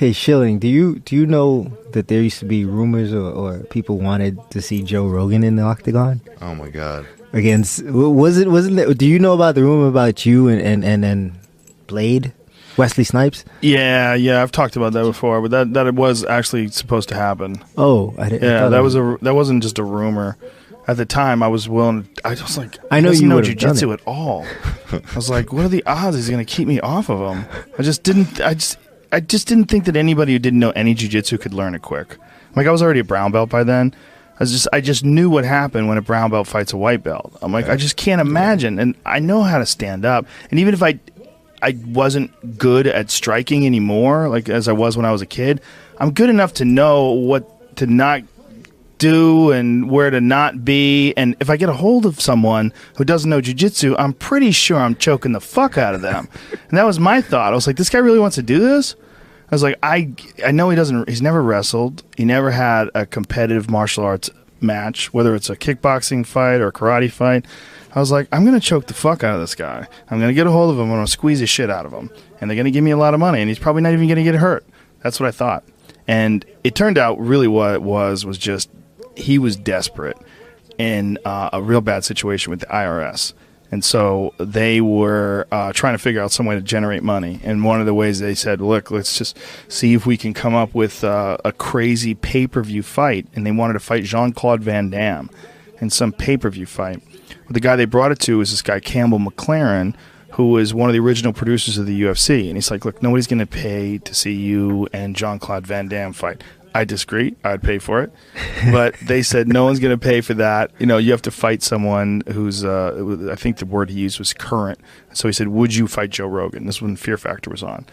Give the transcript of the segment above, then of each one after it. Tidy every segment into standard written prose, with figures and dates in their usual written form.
Hey, Schilling, do you know that there used to be rumors or people wanted to see Joe Rogan in the octagon Oh my god. against? Wasn't there? Do you know about the rumor about you and Blade, Wesley Snipes? Yeah, I've talked about that before, but that it was actually supposed to happen. Oh, I didn't. Yeah, that wasn't just a rumor. At the time, I was willing. I was like, I know he doesn't you know would've done jujitsu it. at all. I was like, what are the odds he's going to keep me off of him? I just didn't think that anybody who didn't know any jiu-jitsu could learn it quick. Like, I was already a brown belt by then. I just knew what happened when a brown belt fights a white belt. I'm like, I just can't imagine. And I know how to stand up. And even if I wasn't good at striking anymore, like as I was when I was a kid, I'm good enough to know what to not do and where to not be. And if I get a hold of someone who doesn't know jiu-jitsu, I'm pretty sure I'm choking the fuck out of them. And that was my thought. I was like, this guy really wants to do this? I was like, I know he's never wrestled. He never had a competitive martial arts match, whether it's a kickboxing fight or a karate fight. I was like, I'm going to choke the fuck out of this guy. I'm going to get a hold of him. I'm going to squeeze the shit out of him. And they're going to give me a lot of money. And he's probably not even going to get hurt. That's what I thought. And it turned out really what it was just he was desperate in a real bad situation with the IRS. And so they were trying to figure out some way to generate money. And one of the ways they said, look, let's just see if we can come up with a crazy pay-per-view fight. And they wanted to fight Jean-Claude Van Damme in some pay-per-view fight. But the guy they brought it to was this guy, Campbell McLaren, who was one of the original producers of the UFC. And he's like, look, nobody's going to pay to see you and Jean-Claude Van Damme fight. I disagree. I'd pay for it. But they said no one's going to pay for that. You know, you have to fight someone who's, I think the word he used was current. So he said, would you fight Joe Rogan? This was when Fear Factor was on.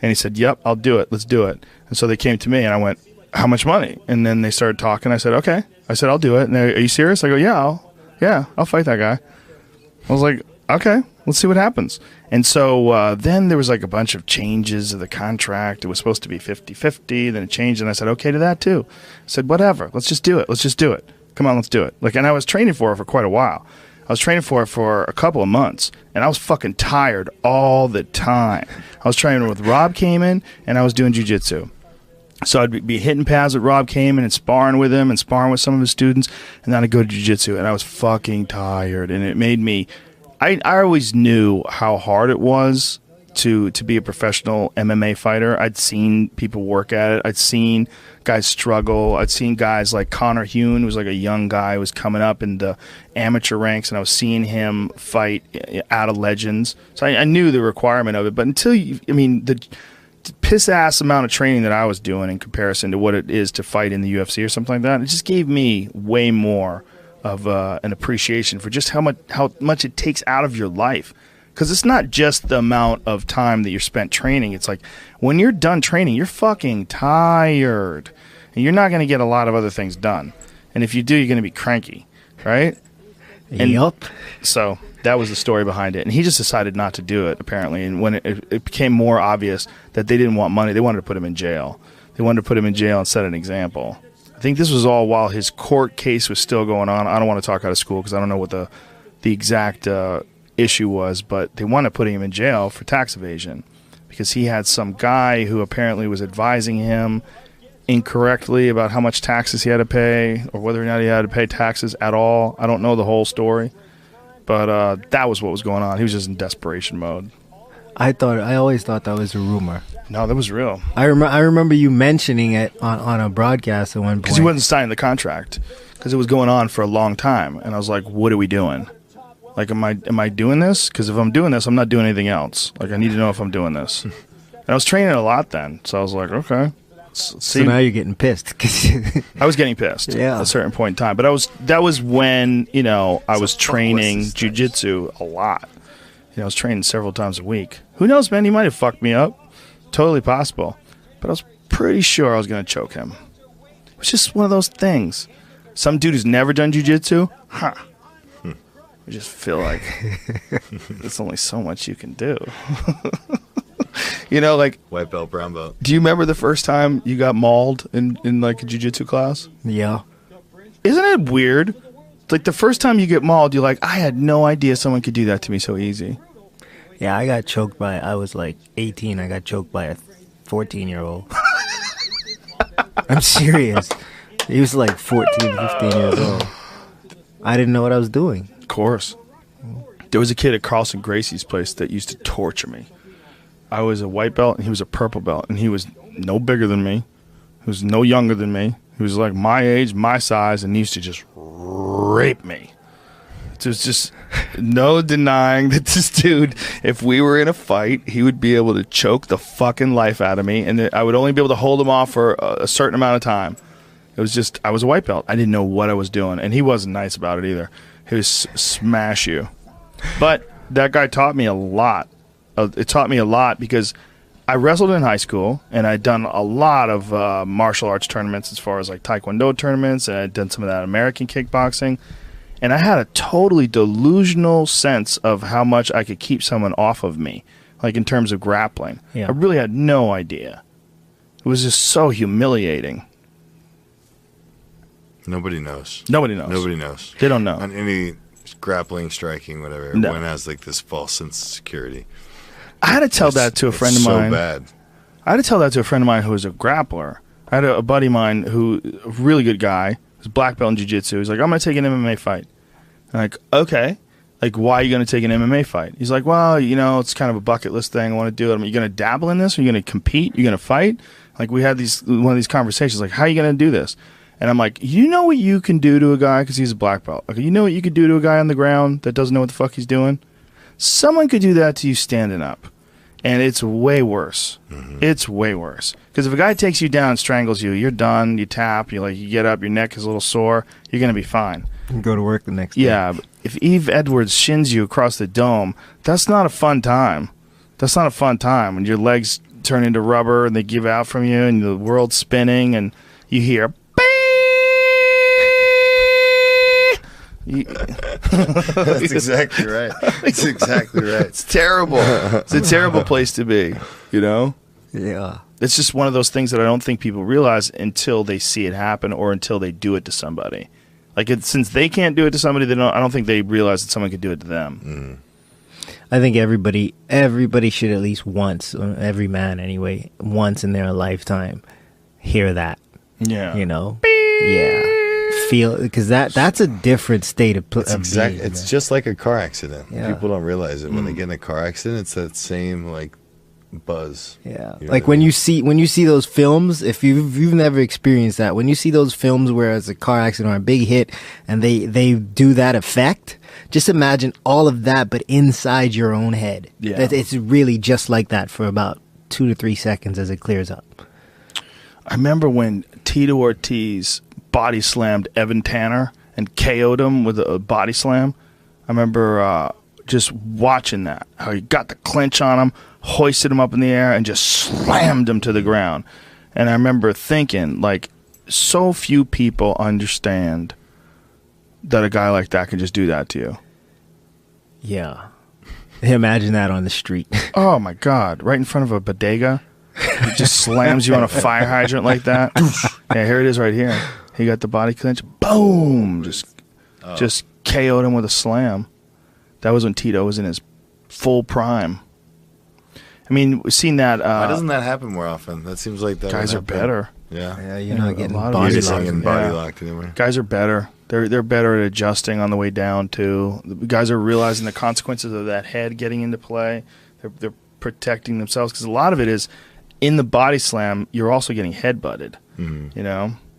And he said, yep, I'll do it. Let's do it. And so they came to me and I went, how much money? And then they started talking. I said, okay. I said, I'll do it. And are you serious? I go, yeah, I'll fight that guy. I was like, okay, let's see what happens. And so then there was like a bunch of changes of the contract. It was supposed to be 50-50. Then it changed, and I said, okay to that too. I said, whatever. Let's just do it. Let's just do it. Come on, let's do it. Like, and I was training for it for quite a while. I was training for it for a couple of months, and I was fucking tired all the time. I was training with Rob Kamen, and I was doing jiu-jitsu. So I'd be hitting pads with Rob Kamen and sparring with him and sparring with some of his students, and then I'd go to jiu-jitsu, and I was fucking tired, and it made me... I always knew how hard it was to be a professional MMA fighter. I'd seen people work at it. I'd seen guys struggle. I'd seen guys like Connor Hune, who was like a young guy who was coming up in the amateur ranks, and I was seeing him fight out of legends. So I knew the requirement of it. But until the piss-ass amount of training that I was doing in comparison to what it is to fight in the UFC or something like that, it just gave me way more of an appreciation for just how much it takes out of your life. Because it's not just the amount of time that you're spent training. It's like when you're done training, you're fucking tired. And you're not going to get a lot of other things done. And if you do, you're going to be cranky, right? Yup. So that was the story behind it. And he just decided not to do it, apparently. And when it became more obvious that they didn't want money, they wanted to put him in jail. They wanted to put him in jail and set an example. I think this was all while his court case was still going on. I don't want to talk out of school because I don't know what the exact issue was, but they wanted to put him in jail for tax evasion because he had some guy who apparently was advising him incorrectly about how much taxes he had to pay or whether or not he had to pay taxes at all. I don't know the whole story, but that was what was going on. He was just in desperation mode. I always thought that was a rumor. No, that was real. I remember you mentioning it on a broadcast at one point. Because he wasn't signing the contract. Because it was going on for a long time. And I was like, what are we doing? Like, am I doing this? Because if I'm doing this, I'm not doing anything else. Like, I need to know if I'm doing this. And I was training a lot then. So I was like, okay. Let's see. So now you're getting pissed. I was getting pissed at a certain point in time. But that was when, I was training jiu-jitsu a lot. I was training several times a week. Who knows, man? He might have fucked me up. Totally possible. But I was pretty sure I was going to choke him. It was just one of those things. Some dude who's never done jiu-jitsu, I just feel like there's only so much you can do. Like... White belt, brown belt. Do you remember the first time you got mauled in like a jiu-jitsu class? Yeah. Isn't it weird? Like the first time you get mauled, you're like, I had no idea someone could do that to me so easy. Yeah, I got choked I was like 18. I got choked by a 14-year-old. I'm serious. He was like 14, 15 years old. I didn't know what I was doing. Of course. There was a kid at Carlson Gracie's place that used to torture me. I was a white belt and he was a purple belt, and he was no bigger than me. He was no younger than me. He was like my age, my size, and he used to just rape me. There's just no denying that this dude, if we were in a fight, he would be able to choke the fucking life out of me, and I would only be able to hold him off for a certain amount of time. It was just, I was a white belt. I didn't know what I was doing, and he wasn't nice about it either. He was smash you. But that guy taught me a lot. It taught me a lot because I wrestled in high school, and I'd done a lot of martial arts tournaments as far as like Taekwondo tournaments, and I'd done some of that American kickboxing. And I had a totally delusional sense of how much I could keep someone off of me, like in terms of grappling. Yeah. I really had no idea. It was just so humiliating. Nobody knows. Nobody knows. Nobody knows. They don't know. On any grappling, striking, whatever, No. everyone has like this false sense of security. I had to tell that to a friend of mine. So bad. I had to tell that to a friend of mine who was a grappler. I had a buddy of mine who, a really good guy, was black belt in jiu-jitsu. He's like, I'm going to take an MMA fight. I'm like, okay. Like, why are you going to take an MMA fight? He's like, well, you know, it's kind of a bucket list thing. I want to do it. I'm like, you going to dabble in this? Are you going to compete? You going to fight? Like, we had one of these conversations. Like, how are you going to do this? And I'm like, you know what you can do to a guy, because he's a black belt. Like, you know what you could do to a guy on the ground that doesn't know what the fuck he's doing? Someone could do that to you standing up. And it's way worse. Mm-hmm. It's way worse. Because if a guy takes you down and strangles you, you're done. You tap. You get up. Your neck is a little sore. You're going to be fine. You can go to work the next day. Yeah. But if Eve Edwards shins you across the dome, that's not a fun time. That's not a fun time. When your legs turn into rubber and they give out from you and the world's spinning and you hear... That's exactly right. That's exactly right. It's terrible. It's a terrible place to be, you know? Yeah. It's just one of those things that I don't think people realize until they see it happen or until they do it to somebody. Like, since they can't do it to somebody, I don't think they realize that someone could do it to them. I think everybody should at least once, every man anyway, once in their lifetime, hear that. Yeah. You know? Yeah. Feel, because that's a different state of being, it's just like a car accident. Yeah. People don't realize it when they get in a car accident. It's that same like buzz. Yeah, You know like what I mean? when you see those films, if you've never experienced that, when you see those films where it's a car accident or a big hit and they do that effect, just imagine all of that but inside your own head. Yeah. That it's really just like that for about 2 to 3 seconds as it clears up. I remember when Tito Ortiz body slammed Evan Tanner and KO'd him with a body slam. I remember just watching that, how he got the clinch on him, hoisted him up in the air, and just slammed him to the ground. And I remember thinking, like, so few people understand that a guy like that can just do that to you. Yeah. Imagine that on the street. Oh, my God. Right in front of a bodega. He just slams you on a fire hydrant like that. Yeah, here it is right here. He got the body clinch. Boom! Just KO'd him with a slam. That was when Tito was in his full prime. I mean, we've seen that. Why doesn't that happen more often? That seems like that Guys are better. Yeah. Yeah, you're not getting a lot of body these- locked. Getting body locked anymore. Guys are better. They're better at adjusting on the way down too. The guys are realizing the consequences of that head getting into play. They're protecting themselves because a lot of it is in the body slam. You're also getting head butted. Mm-hmm. You know,